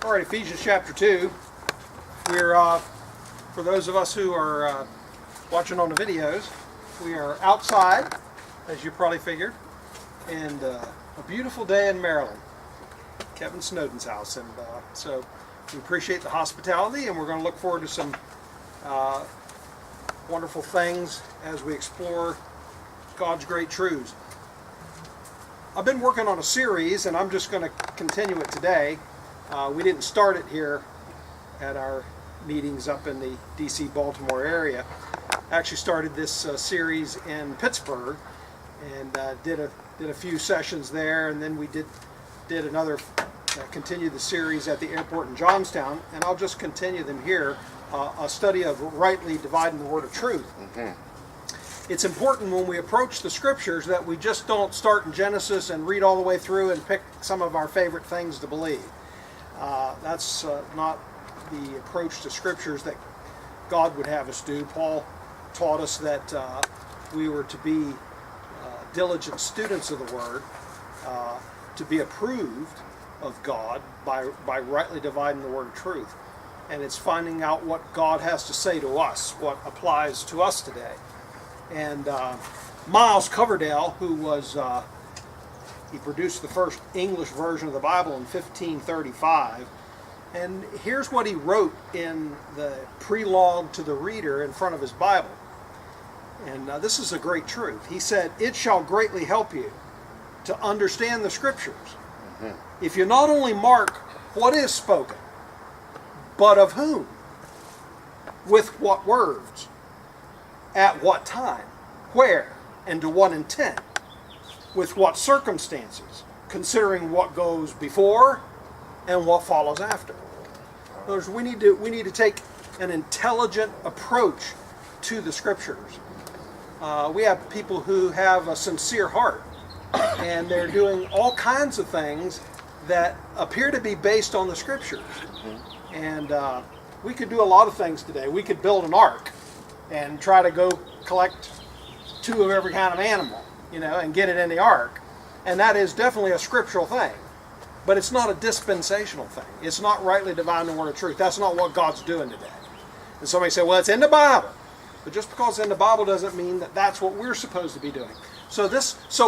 All right, Ephesians chapter 2. We're, for those of us who are watching on the videos, we are outside, as you probably figured, and a beautiful day in Maryland, Kevin Snowden's house. And so we appreciate the hospitality, and we're going to look forward to some wonderful things as we explore God's great truths. I've been working on a series, and I'm just going to continue it today. We didn't start it here at our meetings up in the D.C.-Baltimore area. I actually started this series in Pittsburgh and did a few sessions there, and then we did another, continue the series at the airport in Johnstown, and I'll just continue them here, a study of rightly dividing the word of truth. Mm-hmm. It's important when we approach the scriptures that we just don't start in Genesis and read all the way through and pick some of our favorite things to believe. That's not the approach to scriptures that God would have us do. Paul taught us that we were to be diligent students of the Word, to be approved of God by rightly dividing the Word of truth. And it's finding out what God has to say to us, what applies to us today. And Miles Coverdale, who was... he produced the first English version of the Bible in 1535. And here's what he wrote in the prelogue to the reader in front of his Bible. And this is a great truth. He said, "It shall greatly help you to understand the Scriptures if you not only mark what is spoken, but of whom, with what words, at what time, where, and to what intent, with what circumstances, considering what goes before and what follows after." In other words, we need to take an intelligent approach to the Scriptures. We have people who have a sincere heart, and they're doing all kinds of things that appear to be based on the Scriptures. And we could do a lot of things today. We could build an ark and try to go collect 2 of every kind of animal, and get it in the ark. And that is definitely a scriptural thing. But it's not a dispensational thing. It's not rightly dividing the word of truth. That's not what God's doing today. And somebody say, well, it's in the Bible. But just because it's in the Bible doesn't mean that that's what we're supposed to be doing. So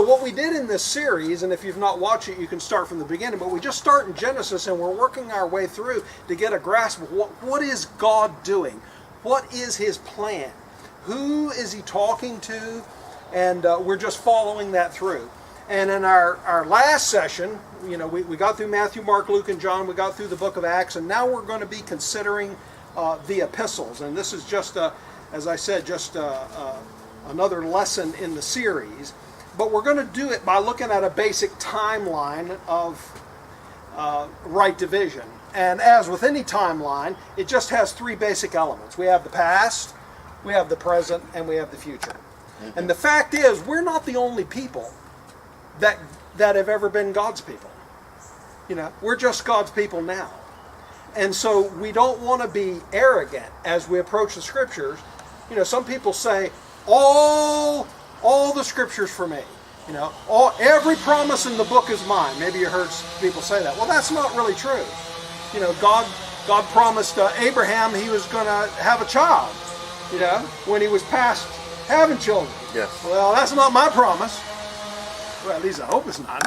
what we did in this series, and if you've not watched it, you can start from the beginning, but we just start in Genesis and we're working our way through to get a grasp of what is God doing? What is His plan? Who is He talking to? And we're just following that through. And in our last session, we got through Matthew, Mark, Luke, and John. We got through the book of Acts, and now we're going to be considering the epistles. And this is just, as I said, just another lesson in the series. But we're going to do it by looking at a basic timeline of right division. And as with any timeline, it just has 3 basic elements. We have the past, we have the present, and we have the future. And the fact is, we're not the only people that have ever been God's people. We're just God's people now. And so we don't want to be arrogant as we approach the Scriptures. Some people say, all the Scriptures for me. Every promise in the book is mine. Maybe you heard people say that. Well, that's not really true. God promised Abraham he was going to have a child, when he was past having children. Yes. Well, that's not my promise. Well, at least I hope it's not.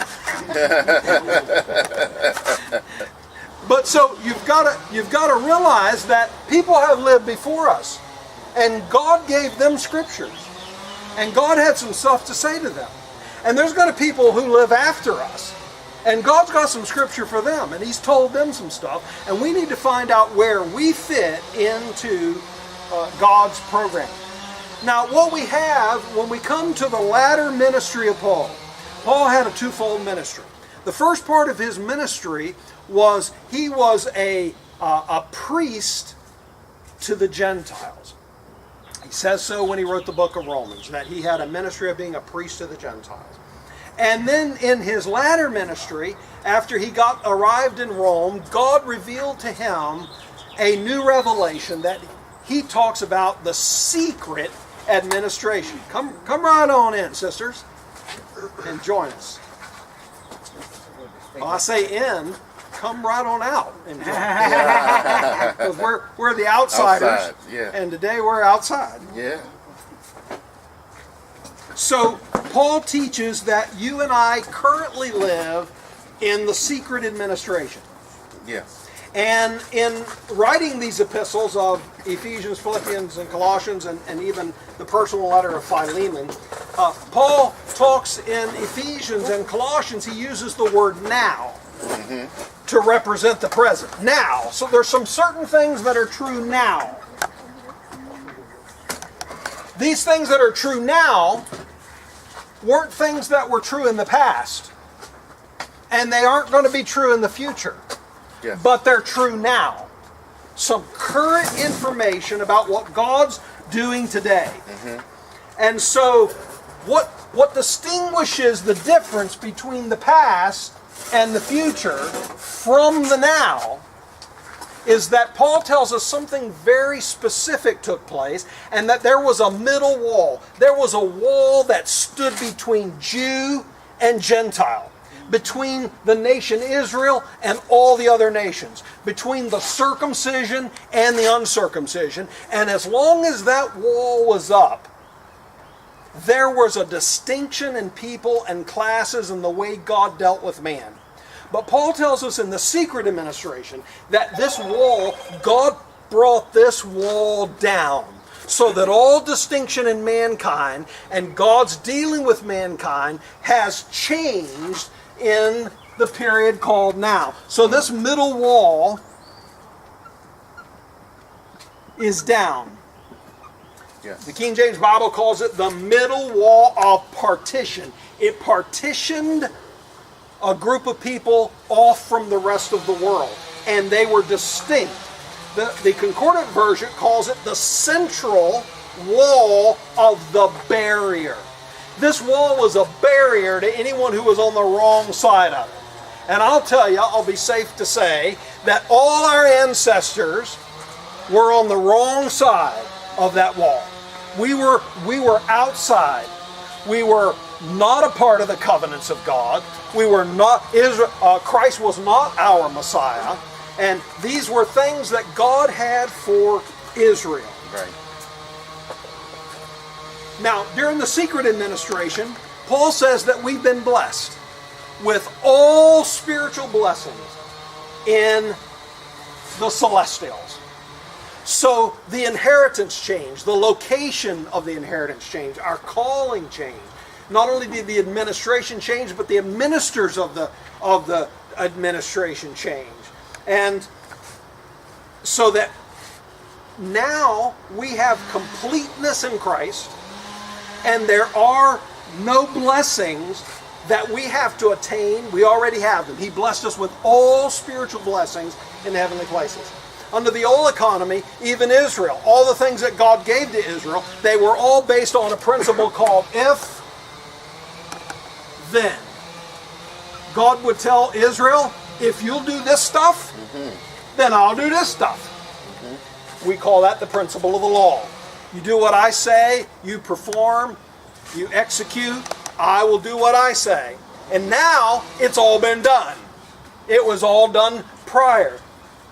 But so you've got to realize that people have lived before us, and God gave them scriptures, and God had some stuff to say to them. And there's going to be people who live after us, and God's got some scripture for them, and He's told them some stuff, and we need to find out where we fit into God's program. Now, what we have, when we come to the latter ministry of Paul had a twofold ministry. The first part of his ministry was he was a priest to the Gentiles. He says so when he wrote the book of Romans, that he had a ministry of being a priest to the Gentiles. And then in his latter ministry, after he arrived in Rome, God revealed to him a new revelation that he talks about the secret administration. Come right on in, sisters, and join us. Well, I say in, come right on out and join. Because we're the outsiders, Outside, yeah. and today we're outside. Yeah. So Paul teaches that you and I currently live in the secret administration. Yes. And in writing these epistles of Ephesians, Philippians, and Colossians, and even the personal letter of Philemon, Paul talks in Ephesians and Colossians, he uses the word now to represent the present. Now. So there's some certain things that are true now. These things that are true now weren't things that were true in the past. And they aren't going to be true in the future. Yes. But they're true now. Some current information about what God's doing today. And so what distinguishes the difference between the past and the future from the now is that Paul tells us something very specific took place, and that there was a middle wall. There was a wall that stood between Jew and Gentile, between the nation Israel and all the other nations, between the circumcision and the uncircumcision. And as long as that wall was up, there was a distinction in people and classes and the way God dealt with man. But Paul tells us in the secret administration that this wall, God brought this wall down so that all distinction in mankind and God's dealing with mankind has changed in the period called now. So this middle wall is down. Yes. The King James Bible calls it the middle wall of partition. It partitioned a group of people off from the rest of the world, and they were distinct. The Concordant version calls it the central wall of the barrier. This wall was a barrier to anyone who was on the wrong side of it. And I'll tell you, I'll be safe to say that all our ancestors were on the wrong side of that wall. We were outside. We were not a part of the covenants of God. We were not Israel. Christ was not our Messiah, and these were things that God had for Israel. Right. Now, during the secret administration, Paul says that we've been blessed with all spiritual blessings in the celestials. So the inheritance changed, the location of the inheritance changed, our calling changed. Not only did the administration change, but the ministers of the administration change. And so that now we have completeness in Christ, and there are no blessings that we have to attain. We already have them. He blessed us with all spiritual blessings in the heavenly places. Under the old economy, even Israel, all the things that God gave to Israel, they were all based on a principle called if, then. God would tell Israel, if you'll do this stuff, then I'll do this stuff. We call that the principle of the law. You do what I say, you perform, you execute, I will do what I say. And now it's all been done. It was all done prior.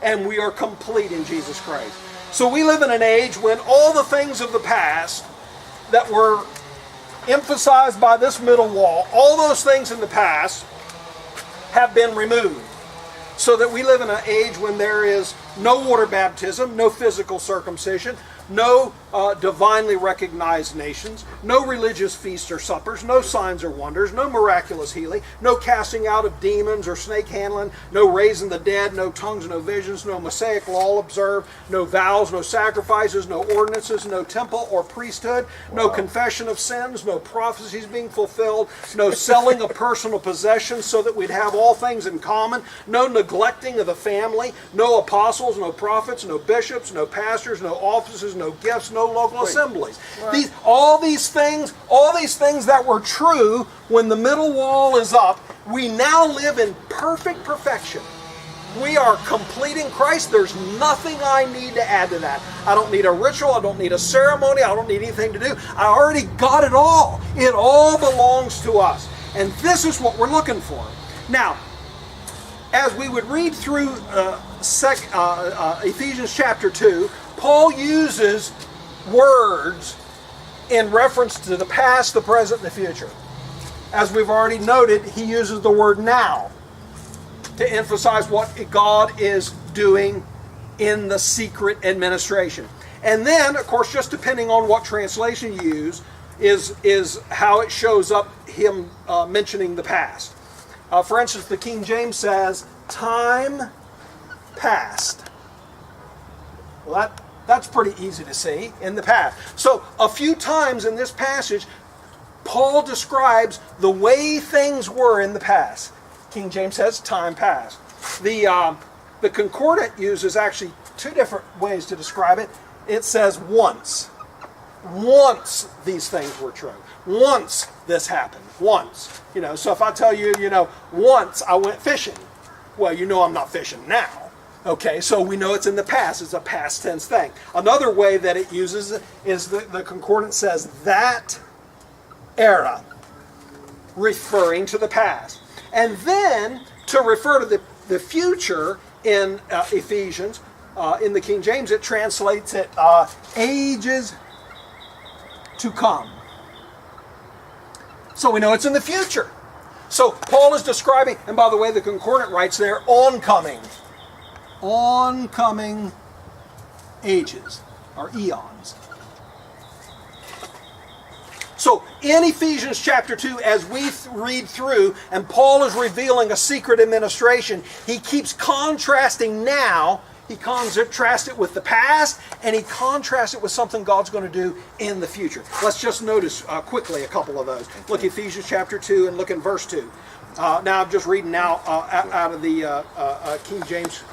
And we are complete in Jesus Christ. So we live in an age when all the things of the past that were emphasized by this middle wall, all those things in the past have been removed. So that we live in an age when there is no water baptism, no physical circumcision, no divinely recognized nations, no religious feasts or suppers, no signs or wonders, no miraculous healing, no casting out of demons or snake handling, no raising the dead, no tongues, no visions, no Mosaic law observed, no vows, no sacrifices, no ordinances, no temple or priesthood, no confession of sins, no prophecies being fulfilled, no selling of personal possessions so that we'd have all things in common, no neglecting of the family, no apostles, no prophets, no bishops, no pastors, no offices, no gifts, no local assemblies. Right. All these things that were true when the middle wall is up, we now live in perfect perfection. We are complete in Christ. There's nothing I need to add to that. I don't need a ritual. I don't need a ceremony. I don't need anything to do. I already got it all. It all belongs to us. And this is what we're looking for. Now, as we would read through Ephesians chapter 2, Paul uses words in reference to the past, the present, and the future. As we've already noted, he uses the word now to emphasize what God is doing in the secret administration. And then, of course, just depending on what translation you use, is how it shows up, him mentioning the past. For instance, the King James says, time past. Well, that's pretty easy to see, in the past. So, a few times in this passage, Paul describes the way things were in the past. King James says, time past. The Concordant uses actually two different ways to describe it. It says once. Once these things were true. Once this happened. Once. So if I tell you, once I went fishing. Well, I'm not fishing now. Okay, so we know it's in the past. It's a past tense thing. Another way that it uses is the Concordance says that era, referring to the past. And then to refer to the future in Ephesians, in the King James, it translates it ages to come. So we know it's in the future. So Paul is describing, and by the way, the Concordant writes there, oncoming ages, or eons. So in Ephesians chapter 2, as we read through, and Paul is revealing a secret administration, he keeps contrasting now. He contrasts it with the past, and he contrasts it with something God's going to do in the future. Let's just notice quickly a couple of those. Look at Ephesians chapter 2 and look in verse 2. Now I'm just reading now out of the King James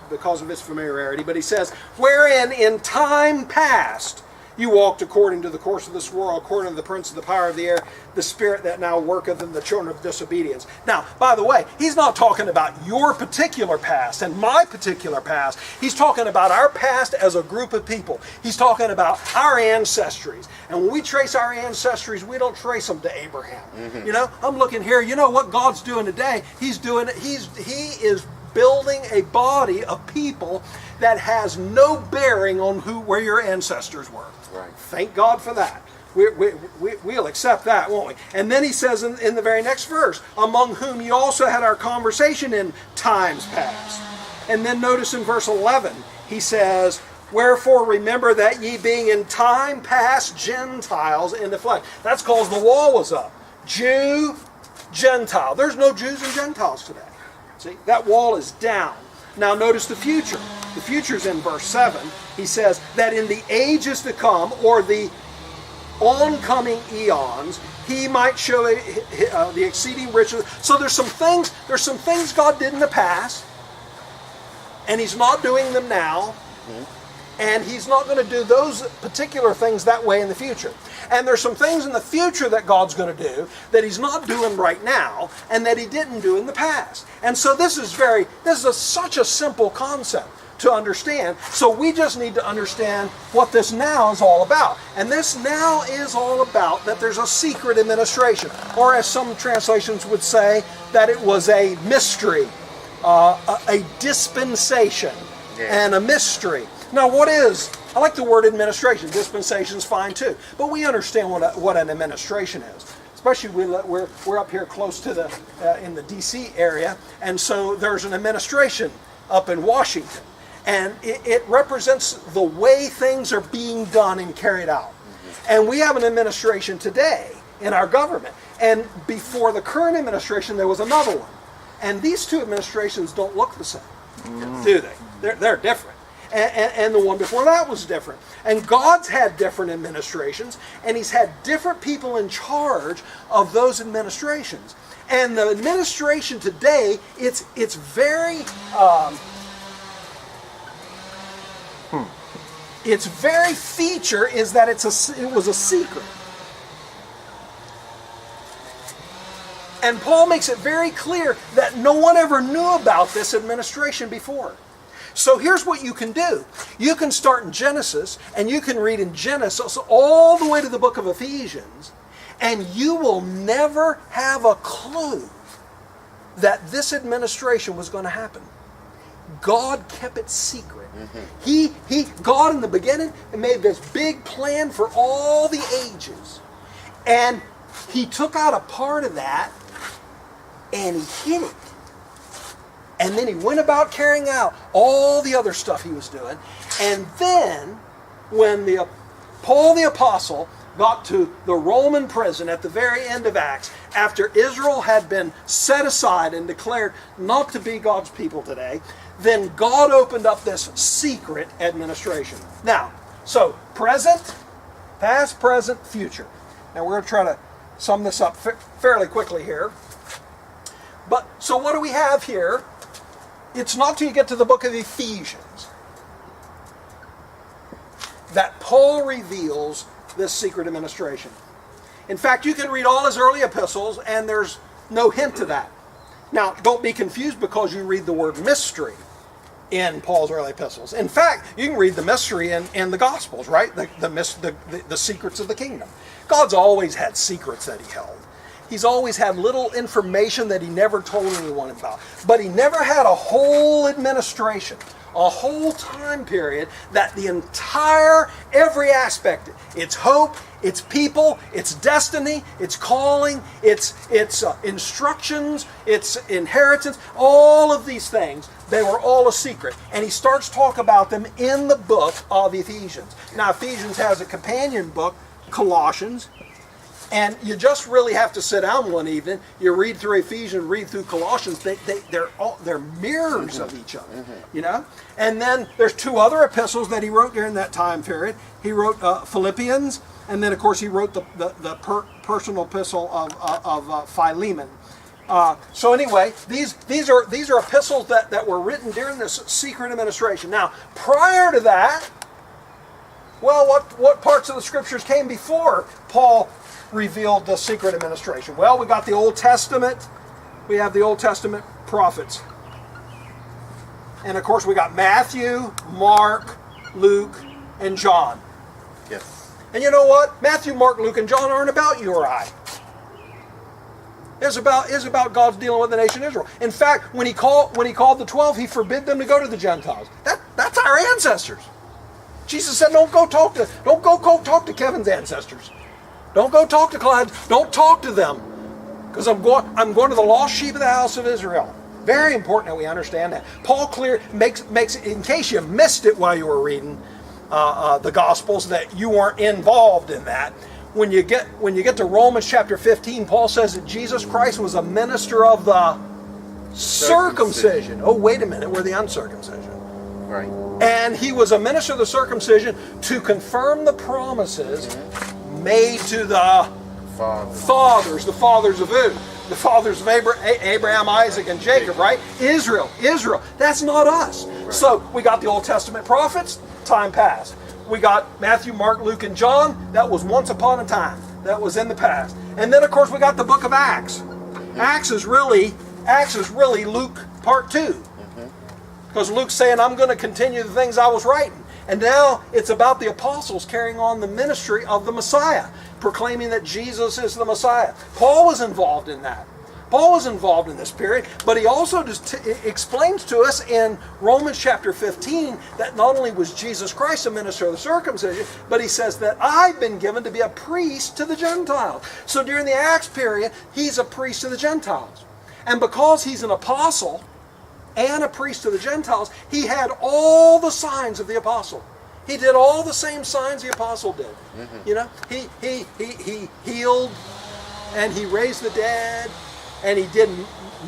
because of its familiarity, but he says, wherein in time past you walked according to the course of this world, according to the prince of the power of the air, the spirit that now worketh in the children of disobedience. Now, by the way, he's not talking about your particular past and my particular past. He's talking about our past as a group of people. He's talking about our ancestries. And when we trace our ancestries, we don't trace them to Abraham. Mm-hmm. I'm looking here, what God's doing today? He is building a body of people that has no bearing on where your ancestors were. Right. Thank God for that. We'll accept that, won't we? And then he says in the very next verse, among whom you also had our conversation in times past. And then notice in verse 11, he says, wherefore remember that ye being in time past Gentiles in the flesh. That's because the wall was up. Jew, Gentile. There's no Jews and Gentiles today. See, that wall is down. Now notice the future. The future's in verse 7. He says that in the ages to come, or the oncoming eons, he might show the exceeding riches. So there's some things God did in the past, and he's not doing them now. Mm-hmm. And he's not going to do those particular things that way in the future. And there's some things in the future that God's going to do that he's not doing right now and that he didn't do in the past. And so this is such a simple concept to understand. So we just need to understand what this now is all about. And this now is all about that there's a secret administration, or as some translations would say, that it was a mystery, a dispensation, and a mystery. Now, I like the word administration. Dispensation's fine too. But we understand what an administration is. Especially we're up here close to in the D.C. area, and so there's an administration up in Washington. And it represents the way things are being done and carried out. And we have an administration today in our government. And before the current administration, there was another one. And these two administrations don't look the same, do they? They're different. And the one before that was different. And God's had different administrations, and he's had different people in charge of those administrations. And the administration today, its very feature is that it was a secret. And Paul makes it very clear that no one ever knew about this administration before. So here's what you can do. You can start in Genesis, and you can read in Genesis all the way to the book of Ephesians, and you will never have a clue that this administration was going to happen. God kept it secret. God in the beginning made this big plan for all the ages. And he took out a part of that and he hid it. And then he went about carrying out all the other stuff he was doing. And then when Paul the Apostle got to the Roman prison at the very end of Acts, after Israel had been set aside and declared not to be God's people today, then God opened up this secret administration. Now, so present, past, present, future. Now we're going to try to sum this up fairly quickly here. But so what do we have here? It's not till you get to the book of Ephesians that Paul reveals this secret administration. In fact, you can read all his early epistles and there's no hint to that. Now, don't be confused because you read the word mystery in Paul's early epistles. In fact, you can read the mystery in the Gospels, right? The secrets of the kingdom. God's always had secrets that he held. He's always had little information that he never told anyone about. But he never had a whole administration, a whole time period that the entire, every aspect, its hope, its people, its destiny, its calling, its instructions, its inheritance, all of these things, they were all a secret. And he starts to talk about them in the book of Ephesians. Now, Ephesians has a companion book, Colossians. And you just really have to sit down one evening. You read through Ephesians, read through Colossians. They're mirrors of each other, you know. And then there's two other epistles that he wrote during that time period. He wrote Philippians, and then of course he wrote the personal epistle of Philemon. So anyway, these are epistles that were written during this secret administration. Now, prior to that, well, what parts of the scriptures came before Paul revealed the secret administration? Well, we got the Old Testament. We have the Old Testament prophets. And of course we got Matthew, Mark, Luke, and John. Yes. And you know what? Matthew, Mark, Luke, and John aren't about you or I. It's about God's dealing with the nation of Israel. In fact, when he called the 12, he forbid them to go to the Gentiles. That's our ancestors. Jesus said, don't go talk to Kevin's ancestors. Don't go talk to Clyde. Don't talk to them, because I'm going to the lost sheep of the house of Israel. Very important that we understand that. Paul makes in case you missed it while you were reading the Gospels, that you weren't involved in that. When you get to Romans chapter 15, Paul says that Jesus Christ was a minister of the circumcision. Oh, wait a minute, we're the uncircumcision. Right. And he was a minister of the circumcision to confirm the promises made to the fathers. The fathers of who? The fathers of Abraham, Isaac, and Jacob, right? Israel. That's not us. Right. So we got the Old Testament prophets, time passed. We got Matthew, Mark, Luke, and John. That was once upon a time. That was in the past. And then, of course, we got the book of Acts. Acts is really Luke part 2. Because Luke's saying, I'm going to continue the things I was writing. And now it's about the apostles carrying on the ministry of the Messiah, proclaiming that Jesus is the Messiah. Paul was involved in that. Paul was involved in this period, but he also just explains to us in Romans chapter 15 that not only was Jesus Christ a minister of the circumcision, but he says that I've been given to be a priest to the Gentiles. So during the Acts period, he's a priest to the Gentiles. And because he's an apostle and a priest to the Gentiles, he had all the signs of the apostle. He did all the same signs the apostle did. You know, he healed and he raised the dead and he did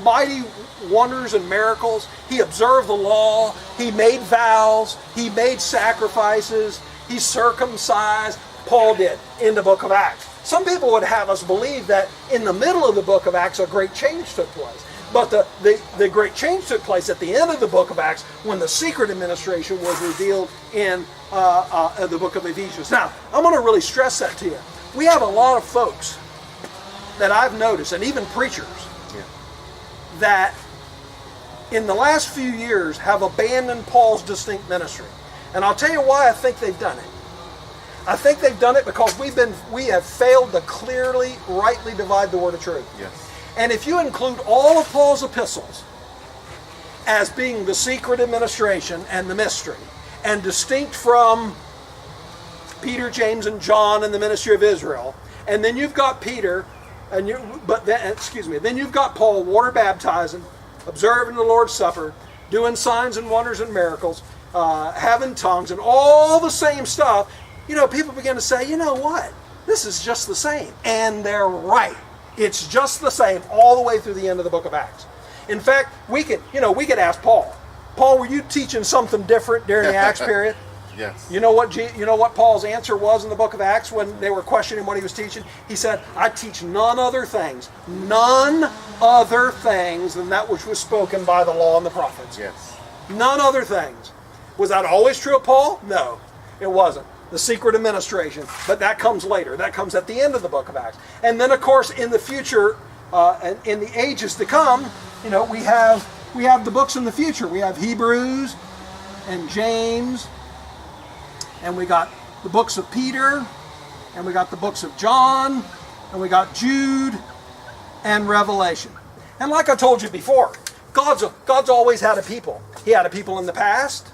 mighty wonders and miracles. He observed the law. He made vows. He made sacrifices. He circumcised. Paul did in the book of Acts. Some people would have us believe that in the middle of the book of Acts a great change took place. But the great change took place at the end of the book of Acts when the secret administration was revealed in the book of Ephesians. Now, I'm going to really stress that to you. We have a lot of folks that I've noticed, and even preachers, that in the last few years have abandoned Paul's distinct ministry. And I'll tell you why I think they've done it. I think they've done it because we have failed to clearly, rightly divide the word of truth. Yes. And if you include all of Paul's epistles as being the secret administration and the mystery, and distinct from Peter, James, and John in the ministry of Israel, and then you've got Peter, then you've got Paul water baptizing, observing the Lord's Supper, doing signs and wonders and miracles, having tongues, and all the same stuff. People begin to say, you know what? This is just the same. And they're right. It's just the same all the way through the end of the book of Acts. In fact, we could ask Paul, were you teaching something different during the Acts period? Yes. You know what Paul's answer was in the book of Acts when they were questioning what he was teaching? He said, I teach none other things than that which was spoken by the law and the prophets. Yes. None other things. Was that always true of Paul? No, it wasn't. The secret administration, but that comes later. That comes at the end of the book of Acts. And then, of course, in the future, and in the ages to come, we have the books in the future. We have Hebrews and James, and we got the books of Peter, and we got the books of John, and we got Jude and Revelation. And like I told you before, God's always had a people. He had a people in the past,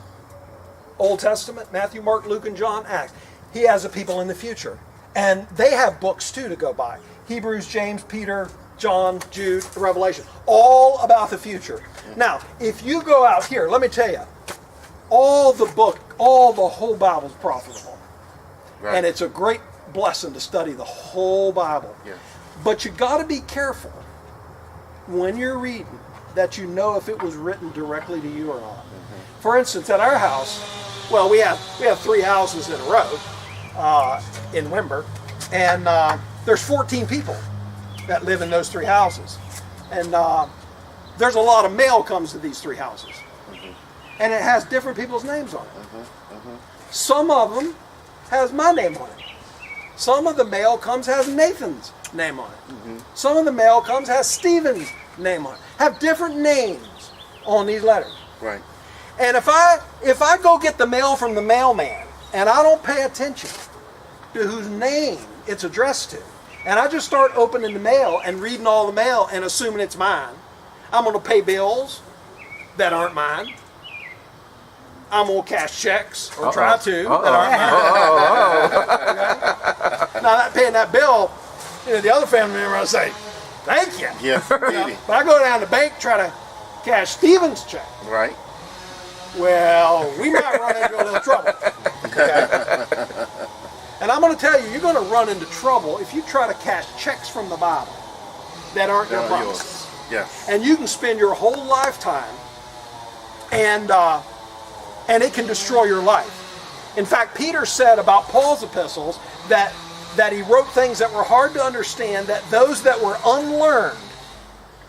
Old Testament, Matthew, Mark, Luke, and John, Acts. He has a people in the future. And they have books too to go by. Hebrews, James, Peter, John, Jude, Revelation. All about the future. Now, if you go out here, let me tell you, the whole Bible is profitable. Right. And it's a great blessing to study the whole Bible. Yes. But you got to be careful when you're reading that you know if it was written directly to you or not. Mm-hmm. For instance, at our house, we have 3 houses in a row in Wimber, and there's 14 people that live in those 3 houses, and there's a lot of mail comes to these 3 houses, mm-hmm. and it has different people's names on it. Mm-hmm. Mm-hmm. Some of them has my name on it. Some of the mail comes has Nathan's name on it. Mm-hmm. Some of the mail comes has Stephen's name on it. Have different names on these letters. Right. And if I go get the mail from the mailman and I don't pay attention to whose name it's addressed to, and I just start opening the mail and reading all the mail and assuming it's mine, I'm going to pay bills that aren't mine. I'm going to cash checks, or try to, that aren't mine. Okay? Now, paying that bill, the other family member will say, thank you. Yes, really. But I go down to the bank, try to cash Stephen's check. Right. Well, we might run into a little trouble. Okay? And I'm going to tell you, you're going to run into trouble if you try to cash checks from the Bible that aren't your promises. Yes. And you can spend your whole lifetime, and it can destroy your life. In fact, Peter said about Paul's epistles that he wrote things that were hard to understand, that those that were unlearned,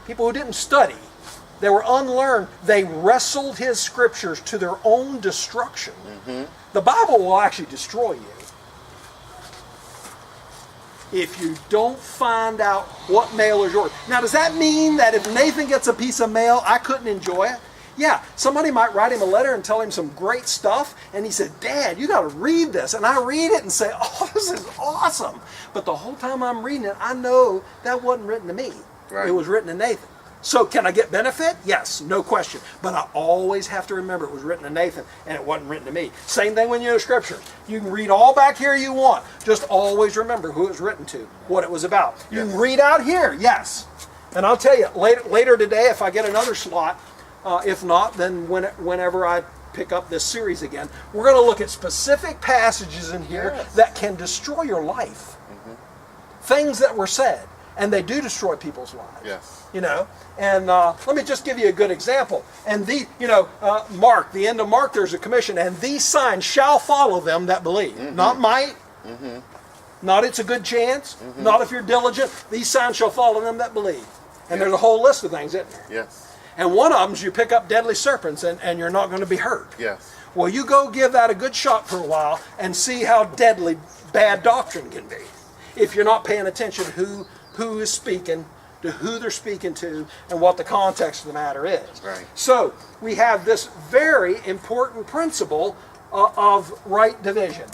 people who didn't study, they were unlearned, they wrestled his scriptures to their own destruction. Mm-hmm. The Bible will actually destroy you if you don't find out what mail is yours. Now, does that mean that if Nathan gets a piece of mail, I couldn't enjoy it? Yeah, somebody might write him a letter and tell him some great stuff, and he said, Dad, you got to read this. And I read it and say, oh, this is awesome. But the whole time I'm reading it, I know that wasn't written to me. Right. It was written to Nathan. So can I get benefit? Yes, no question. But I always have to remember it was written to Nathan and it wasn't written to me. Same thing when you know Scripture. You can read all back here you want. Just always remember who it was written to, what it was about. Yes. You can read out here, yes. And I'll tell you, later today, if I get another slot, if not, then whenever I pick up this series again, we're going to look at specific passages in here that can destroy your life. Mm-hmm. Things that were said, and they do destroy people's lives. Yes. And let me just give you a good example. And Mark, the end of Mark, there's a commission, and these signs shall follow them that believe. Mm-hmm. Not might, mm-hmm. Not it's a good chance, mm-hmm. Not if you're diligent. These signs shall follow them that believe. And there's a whole list of things, isn't there? Yes. And one of them is you pick up deadly serpents and you're not going to be hurt. Yes. Well, you go give that a good shot for a while and see how deadly bad doctrine can be if you're not paying attention to who is speaking, to who they're speaking to, and what the context of the matter is. Right. So we have this very important principle of right division.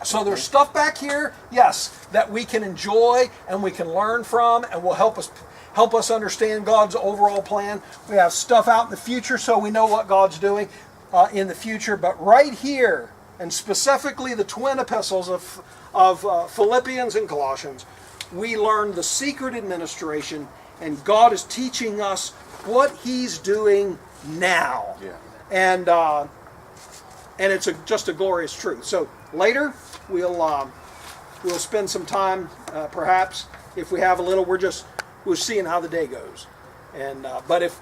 So there's stuff back here, yes, that we can enjoy and we can learn from and will help us help us understand God's overall plan. We have stuff out in the future so we know what God's doing in the future. But right here, and specifically the twin epistles of Philippians and Colossians, we learn the secret administration, and God is teaching us what He's doing now. Yeah. And it's just a glorious truth. So later we'll spend some time, perhaps if we have a little. We're seeing how the day goes. And but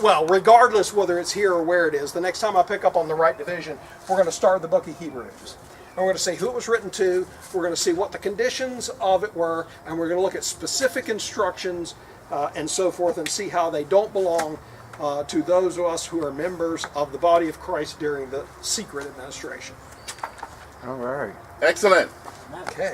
well, regardless whether it's here or where it is, the next time I pick up on the right division, we're going to start the book of Hebrews. And we're going to say who it was written to, we're going to see what the conditions of it were, and we're going to look at specific instructions and so forth, and see how they don't belong to those of us who are members of the body of Christ during the secret administration. All right. Excellent. Okay.